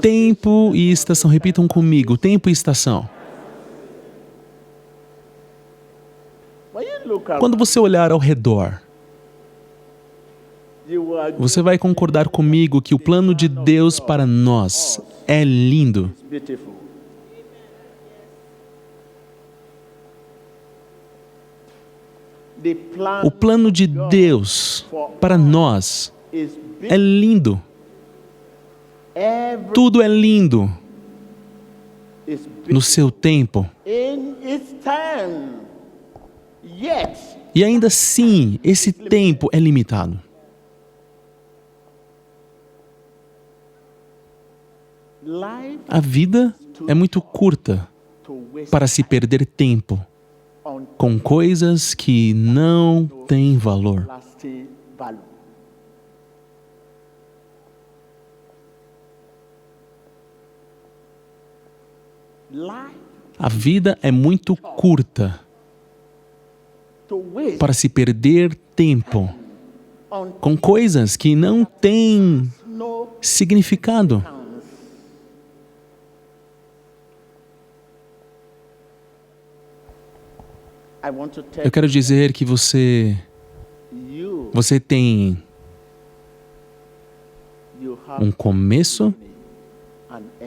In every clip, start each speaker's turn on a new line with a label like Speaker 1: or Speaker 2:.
Speaker 1: Tempo e estação. Repitam comigo. Tempo e estação. Quando você olhar ao redor, você vai concordar comigo que o plano de Deus para nós é lindo. O plano de Deus para nós é lindo. Tudo é lindo no seu tempo. E ainda assim, esse tempo é limitado. A vida é muito curta para se perder tempo com coisas que não têm valor. A vida é muito curta para se perder tempo com coisas que não têm significado. Eu quero dizer que você tem um começo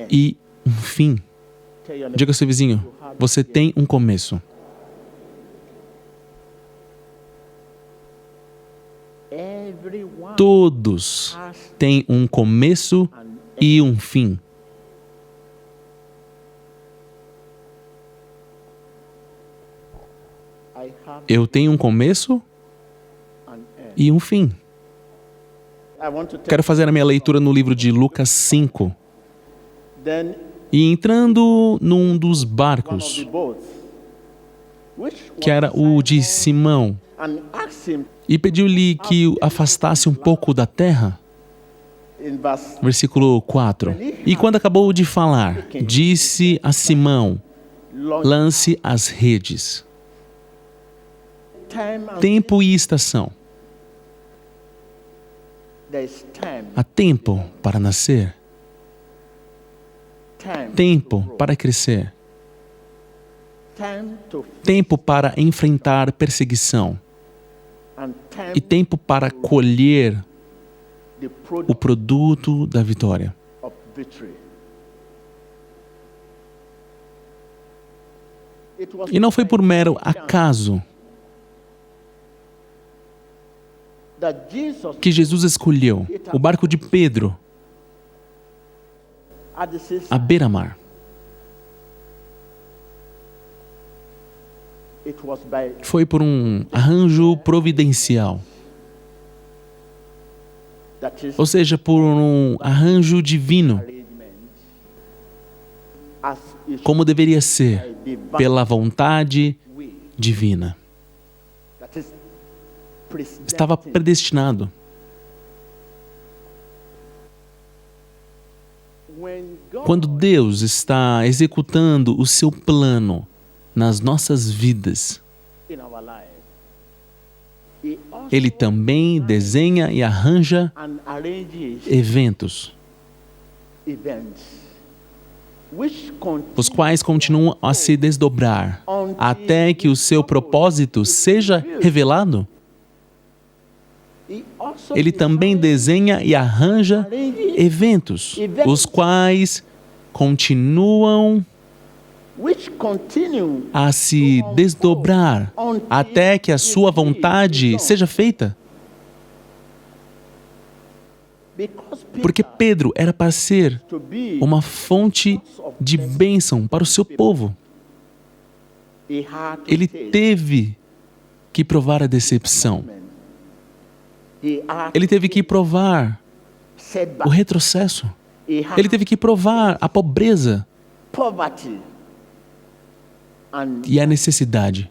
Speaker 1: e um fim. Diga ao seu vizinho, você tem um começo. Todos têm um começo e um fim. Eu tenho um começo e um fim. Quero fazer a minha leitura no livro de Lucas 5. E entrando num dos barcos, que era o de Simão, e pediu-lhe que o afastasse um pouco da terra. Versículo 4. E quando acabou de falar, disse a Simão, lance as redes. Tempo e estação. Há tempo para nascer. Tempo para crescer. Tempo para enfrentar perseguição. E tempo para colher o produto da vitória. E não foi por mero acaso que Jesus escolheu o barco de Pedro à beira-mar. Foi por um arranjo providencial. Ou seja, por um arranjo divino. Como deveria ser, pela vontade divina. Estava predestinado. Quando Deus está executando o seu plano nas nossas vidas, Ele também desenha e arranja eventos, os quais continuam a se desdobrar até que o seu propósito seja revelado. Ele também desenha e arranja eventos, os quais continuam a se desdobrar até que a sua vontade seja feita. Porque Pedro era para ser uma fonte de bênção para o seu povo. Ele teve que provar a decepção. Ele teve que provar o retrocesso. Ele teve que provar a pobreza e a necessidade.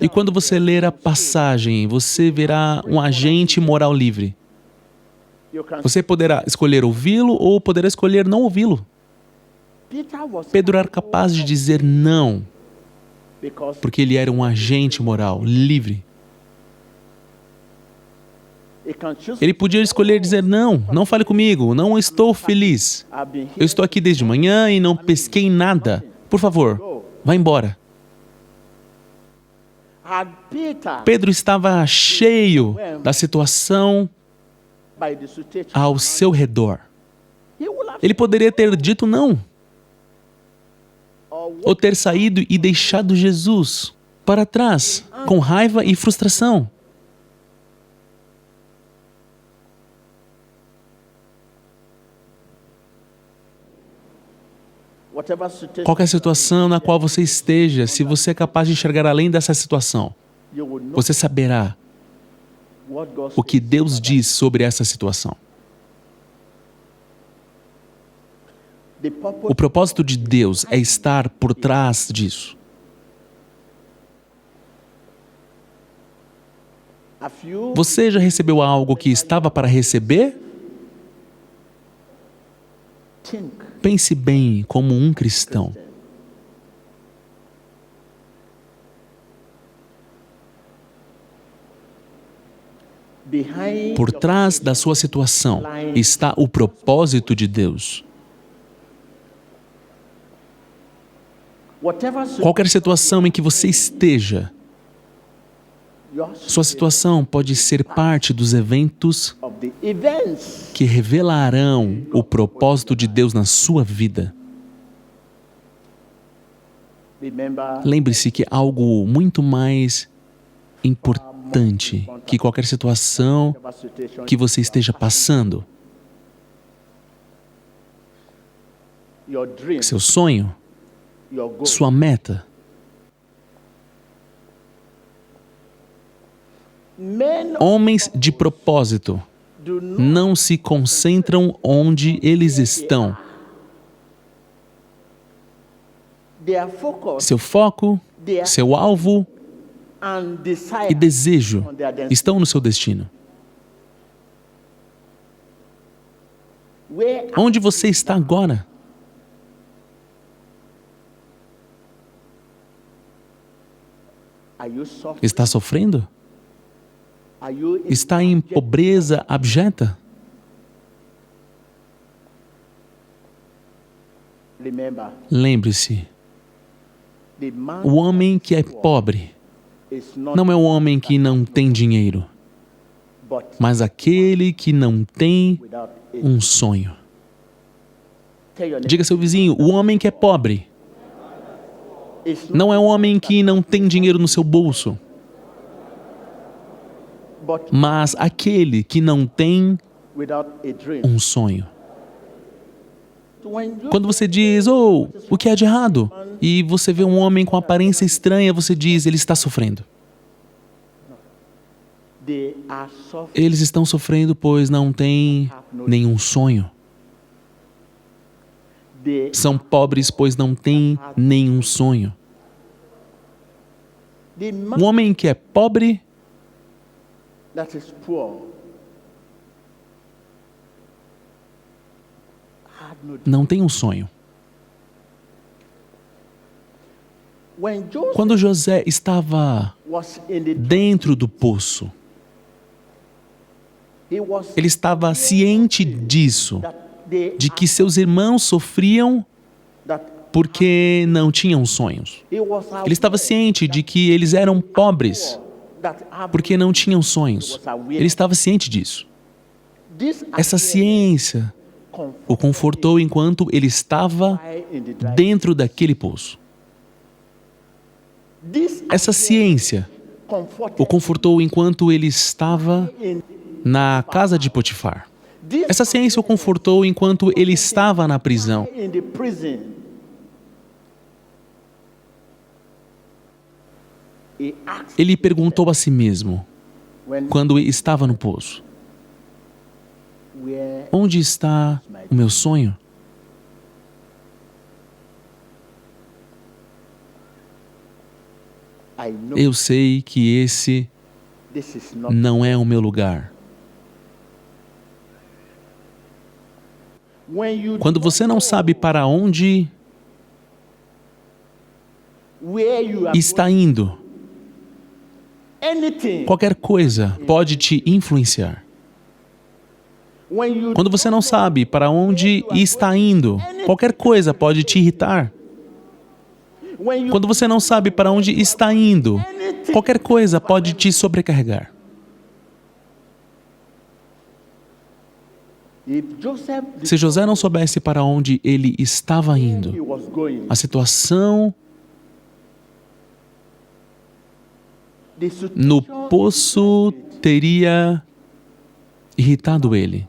Speaker 1: E quando você ler a passagem, você verá um agente moral livre. Você poderá escolher ouvi-lo ou poderá escolher não ouvi-lo. Pedro era capaz de dizer não, porque ele era um agente moral livre. Ele podia escolher dizer, não, não fale comigo, não estou feliz. Eu estou aqui desde manhã e não pesquei nada. Por favor, vá embora. Pedro estava cheio da situação ao seu redor. Ele poderia ter dito não, ou ter saído e deixado Jesus para trás, com raiva e frustração. Qualquer situação na qual você esteja, se você é capaz de enxergar além dessa situação, você saberá o que Deus diz sobre essa situação. O propósito de Deus é estar por trás disso. Você já recebeu algo que estava para receber? Pense bem como um cristão. Por trás da sua situação está o propósito de Deus. Qualquer situação em que você esteja, sua situação pode ser parte dos eventos que revelarão o propósito de Deus na sua vida. Lembre-se que algo muito mais importante que qualquer situação que você esteja passando, seu sonho, sua meta. Homens de propósito não se concentram onde eles estão. Seu foco, seu alvo e desejo estão no seu destino. Onde você está agora? Está sofrendo? Está em pobreza abjeta? Lembre-se, o homem que é pobre não é o homem que não tem dinheiro, mas aquele que não tem um sonho. Diga ao seu vizinho, o homem que é pobre não é o homem que não tem dinheiro no seu bolso, mas aquele que não tem um sonho. Quando você diz, oh, o que há de errado? E você vê um homem com aparência estranha, você diz, ele está sofrendo. Eles estão sofrendo pois não têm nenhum sonho. São pobres pois não têm nenhum sonho. Um homem que é pobre não tem um sonho. Quando José estava dentro do poço, ele estava ciente disso, de que seus irmãos sofriam porque não tinham sonhos. Ele estava ciente de que eles eram pobres porque não tinham sonhos. Ele estava ciente disso. Essa ciência o confortou enquanto ele estava dentro daquele poço. Essa ciência o confortou enquanto ele estava na casa de Potifar. Essa ciência o confortou enquanto ele estava na prisão. Ele perguntou a si mesmo, quando estava no poço, onde está o meu sonho? Eu sei que esse não é o meu lugar. Quando você não sabe para onde está indo, qualquer coisa pode te influenciar. Quando você não sabe para onde está indo, qualquer coisa pode te irritar. Quando você não sabe para onde está indo, qualquer coisa pode te sobrecarregar. Se José não soubesse para onde ele estava indo, a situação no poço teria irritado ele.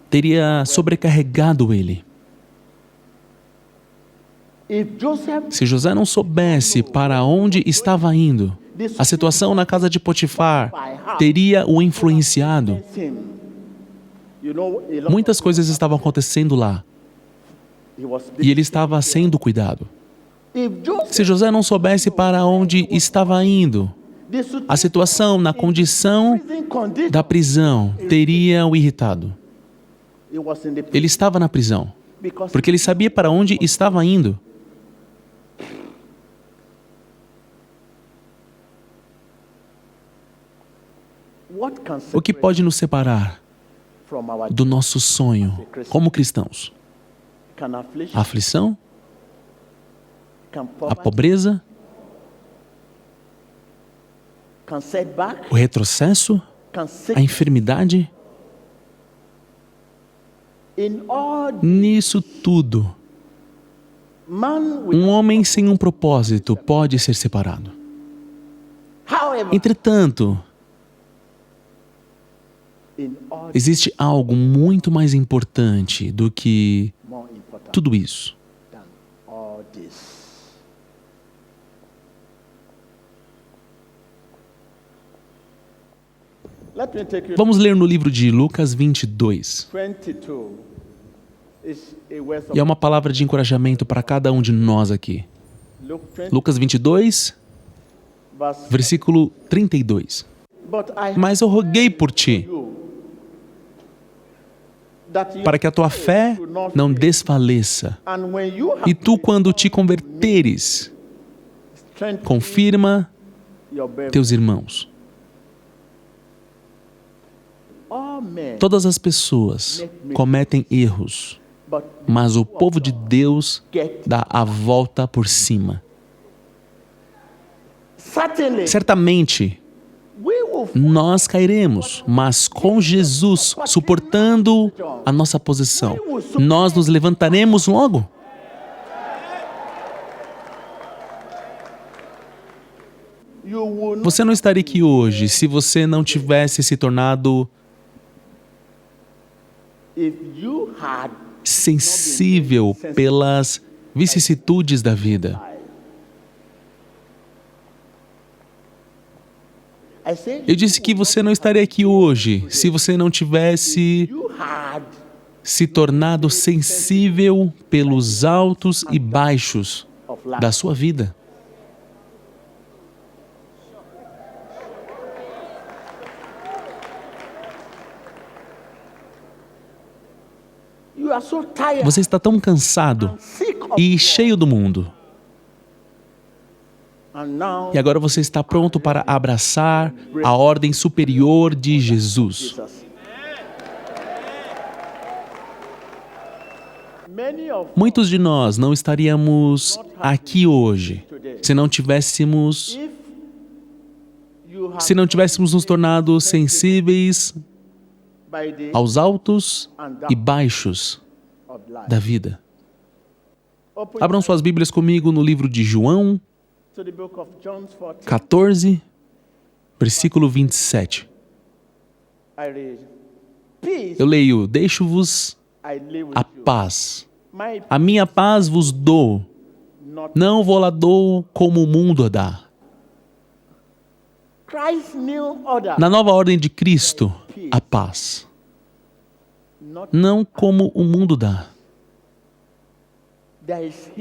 Speaker 1: Teria sobrecarregado ele. Se José não soubesse para onde estava indo, a situação na casa de Potifar teria o influenciado. Muitas coisas estavam acontecendo lá e ele estava sendo cuidado. Se José não soubesse para onde estava indo, a situação na condição da prisão teria o irritado. Ele estava na prisão, porque ele sabia para onde estava indo. O que pode nos separar do nosso sonho como cristãos? A aflição? A pobreza? O retrocesso? A enfermidade? Nisso tudo, um homem sem um propósito pode ser separado. Entretanto, existe algo muito mais importante do que tudo isso. Vamos ler no livro de Lucas 22. E é uma palavra de encorajamento para cada um de nós aqui. Lucas 22, versículo 32. Mas eu roguei por ti, para que a tua fé não desfaleça. E tu, quando te converteres, confirma teus irmãos. Todas as pessoas cometem erros, mas o povo de Deus dá a volta por cima. Certamente, nós cairemos, mas com Jesus suportando a nossa posição, nós nos levantaremos logo. Você não estaria aqui hoje se você não tivesse se tornado sensível pelas vicissitudes da vida. Eu disse que você não estaria aqui hoje se você não tivesse se tornado sensível pelos altos e baixos da sua vida. Você está tão cansado e cheio do mundo. E agora você está pronto para abraçar a ordem superior de Jesus. Muitos de nós não estaríamos aqui hoje se não tivéssemos nos tornado sensíveis aos altos e baixos da vida. Abram suas Bíblias comigo no livro de João 14, versículo 27. Eu leio: deixo-vos a paz. A minha paz vos dou. Não vou lá dou como o mundo a dá. Na nova ordem de Cristo, a paz. Não como o mundo dá.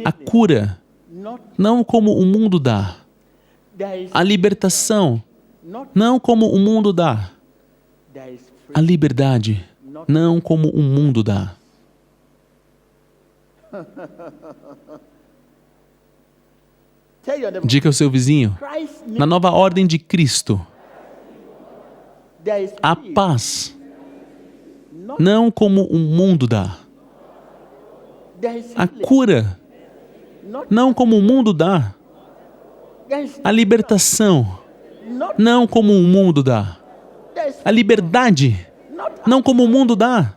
Speaker 1: A cura, não como o mundo dá. A libertação, não como o mundo dá. A liberdade, não como o mundo dá. Diga ao seu vizinho, na nova ordem de Cristo, há paz, não como o mundo dá. A cura, não como o mundo dá. A libertação, não como o mundo dá. A liberdade, não como o mundo dá.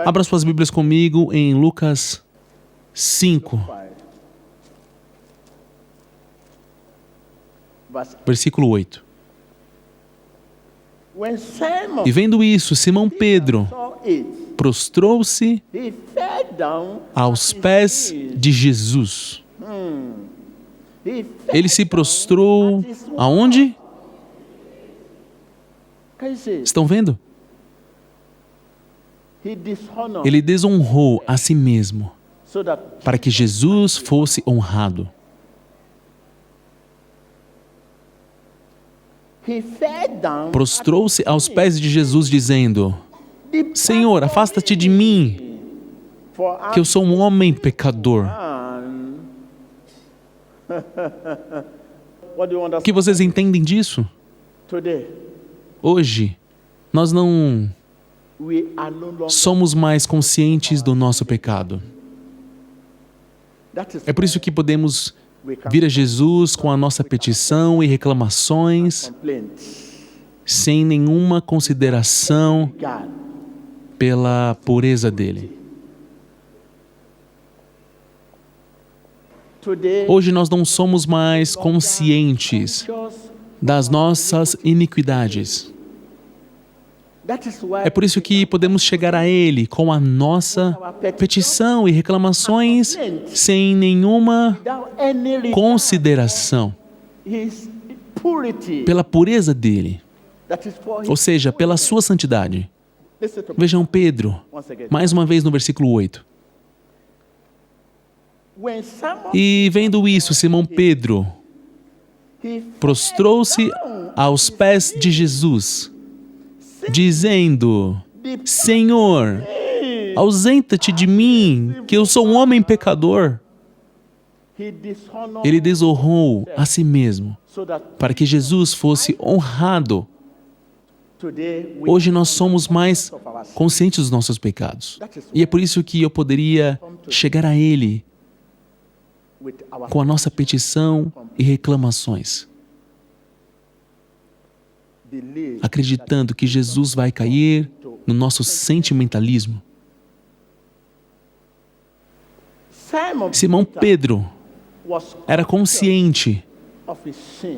Speaker 1: Abra suas Bíblias comigo em Lucas 5, versículo 8. E vendo isso, Simão Pedro prostrou-se aos pés de Jesus. Ele se prostrou aonde? Estão vendo? Ele desonrou a si mesmo para que Jesus fosse honrado. Prostrou-se aos pés de Jesus, dizendo: Senhor, afasta-te de mim, que eu sou um homem pecador. O que vocês entendem disso? Hoje, nós não somos mais conscientes do nosso pecado. É por isso que podemos vir a Jesus com a nossa petição e reclamações, sem nenhuma consideração pela pureza dele. Hoje nós não somos mais conscientes das nossas iniquidades. É por isso que podemos chegar a Ele com a nossa petição e reclamações sem nenhuma consideração pela pureza dele, ou seja, pela sua santidade. Vejam Pedro, mais uma vez no versículo 8. E vendo isso, Simão Pedro prostrou-se aos pés de Jesus, dizendo: Senhor, ausenta-te de mim, que eu sou um homem pecador. Ele desonrou a si mesmo para que Jesus fosse honrado. Hoje nós somos mais conscientes dos nossos pecados. E é por isso que eu poderia chegar a Ele com a nossa petição e reclamações, acreditando que Jesus vai cair no nosso sentimentalismo. Simão Pedro era consciente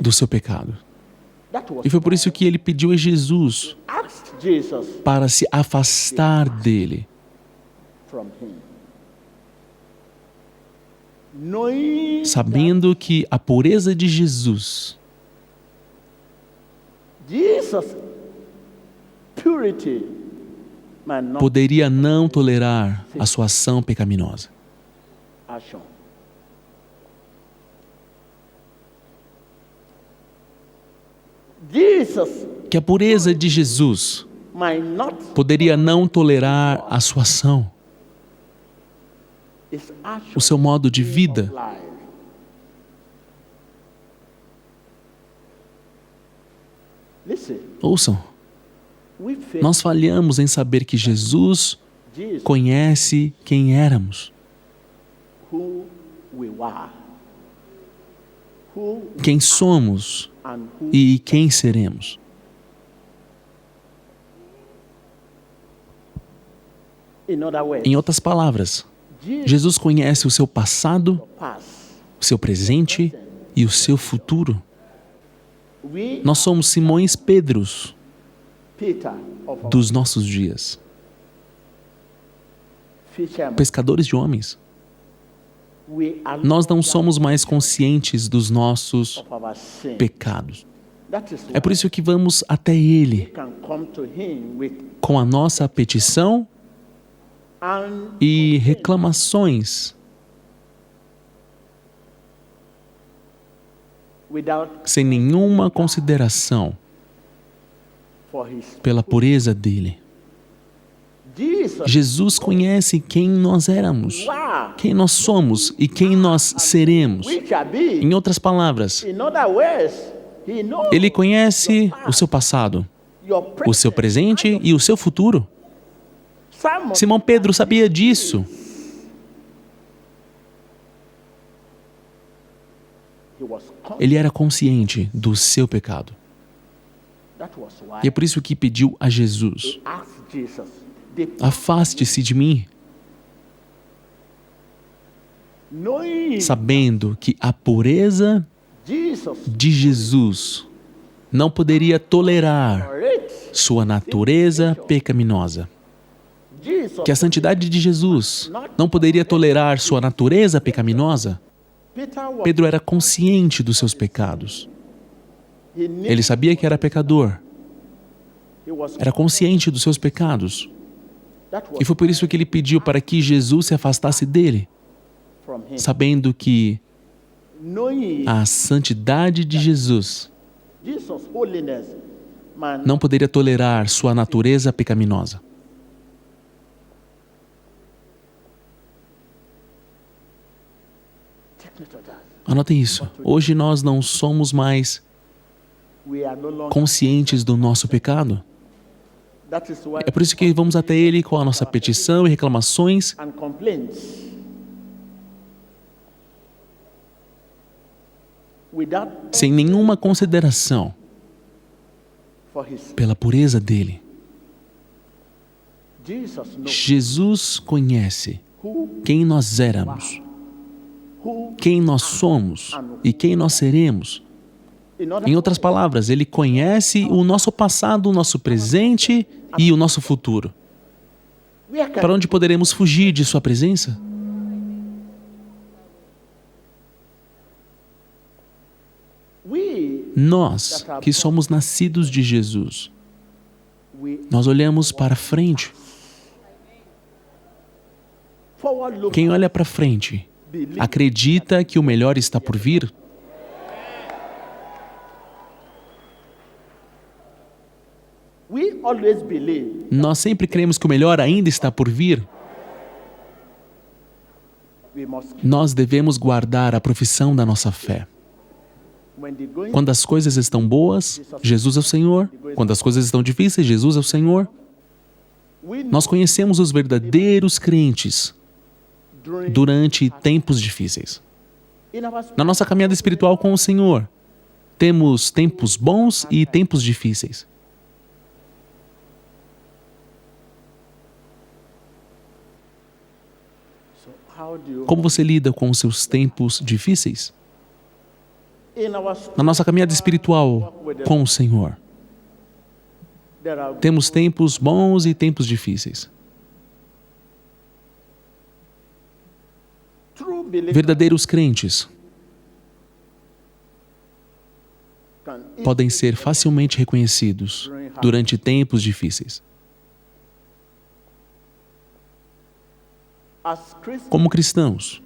Speaker 1: do seu pecado. E foi por isso que ele pediu a Jesus para se afastar dele. Sabendo que a pureza de Jesus poderia não tolerar a sua ação pecaminosa. Que a pureza de Jesus poderia não tolerar a sua ação, o seu modo de vida. Ouçam, nós falhamos em saber que Jesus conhece quem éramos, quem somos e quem seremos. Em outras palavras, Jesus conhece o seu passado, o seu presente e o seu futuro. Nós somos Simões Pedros dos nossos dias, pescadores de homens. Nós não somos mais conscientes dos nossos pecados. É por isso que vamos até Ele com a nossa petição e reclamações, sem nenhuma consideração pela pureza dele. Jesus conhece quem nós éramos, quem nós somos e quem nós seremos. Em outras palavras, Ele conhece o seu passado, o seu presente e o seu futuro. Simão Pedro sabia disso. Ele era consciente do seu pecado. E é por isso que pediu a Jesus: afaste-se de mim, sabendo que a pureza de Jesus não poderia tolerar sua natureza pecaminosa. Que a santidade de Jesus não poderia tolerar sua natureza pecaminosa. Pedro era consciente dos seus pecados. Ele sabia que era pecador. Era consciente dos seus pecados. E foi por isso que ele pediu para que Jesus se afastasse dele, sabendo que a santidade de Jesus não poderia tolerar sua natureza pecaminosa. Anotem isso. Hoje nós não somos mais conscientes do nosso pecado. É por isso que vamos até Ele com a nossa petição e reclamações. Sem nenhuma consideração pela pureza dele. Jesus conhece quem nós éramos, quem nós somos e quem nós seremos. Em outras palavras, Ele conhece o nosso passado, o nosso presente e o nosso futuro. Para onde poderemos fugir de Sua presença? Nós, que somos nascidos de Jesus, nós olhamos para frente. Quem olha para frente acredita que o melhor está por vir? Nós sempre cremos que o melhor ainda está por vir. Nós devemos guardar a profissão da nossa fé. Quando as coisas estão boas, Jesus é o Senhor. Quando as coisas estão difíceis, Jesus é o Senhor. Nós conhecemos os verdadeiros crentes durante tempos difíceis. Na nossa caminhada espiritual com o Senhor, temos tempos bons e tempos difíceis. Como você lida com os seus tempos difíceis? Na nossa caminhada espiritual com o Senhor, temos tempos bons e tempos difíceis. Verdadeiros crentes podem ser facilmente reconhecidos durante tempos difíceis. Como cristãos,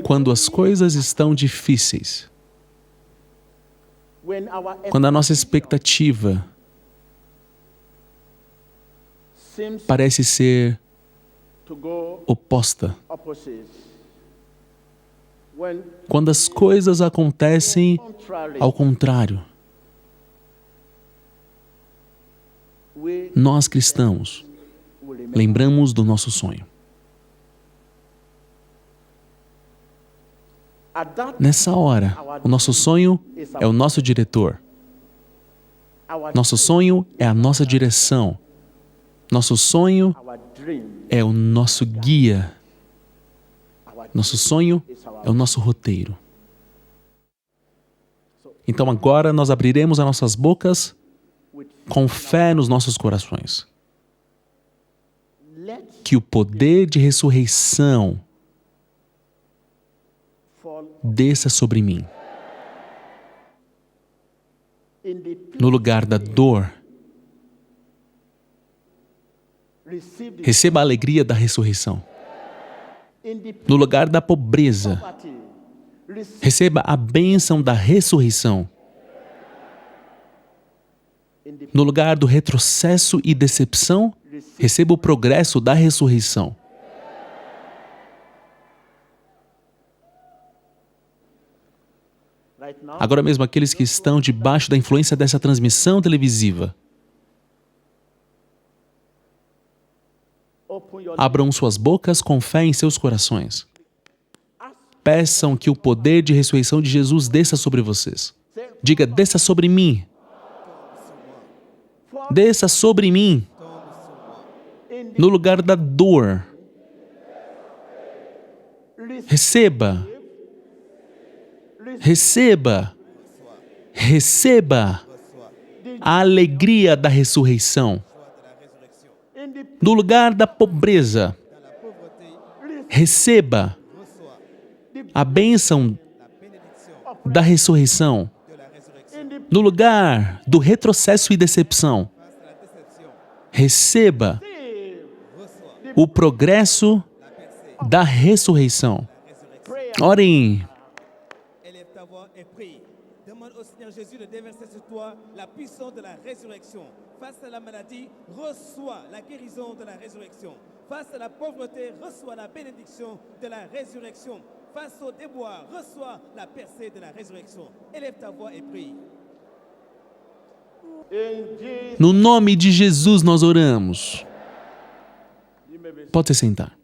Speaker 1: quando as coisas estão difíceis, quando a nossa expectativa parece ser oposta, quando as coisas acontecem ao contrário, nós cristãos lembramos do nosso sonho. Nessa hora, o nosso sonho é o nosso diretor. Nosso sonho é a nossa direção. Nosso sonho é o nosso guia. Nosso sonho é o nosso roteiro. Então agora nós abriremos as nossas bocas com fé nos nossos corações. Que o poder de ressurreição desça sobre mim. No lugar da dor, receba a alegria da ressurreição. No lugar da pobreza, receba a bênção da ressurreição. No lugar do retrocesso e decepção, receba o progresso da ressurreição. Agora mesmo, aqueles que estão debaixo da influência dessa transmissão televisiva, abram suas bocas com fé em seus corações. Peçam que o poder de ressurreição de Jesus desça sobre vocês. Diga, desça sobre mim. Desça sobre mim. No lugar da dor. Receba. Receba. Receba a alegria da ressurreição. No lugar da pobreza, receba a bênção da ressurreição. No lugar do retrocesso e decepção, receba o progresso da ressurreição. Orem.
Speaker 2: Demande au Seigneur Jésus de déverser sur toi la puissance de la résurrection. Face à la maladie, reçois la guérison de la résurrection. Face à la pauvreté, reçois la bénédiction de la résurrection. Face au déboire, reçois la percée de la résurrection. Élève ta voix et prie.
Speaker 1: No nome de Jesus nós oramos. Pode se sentar.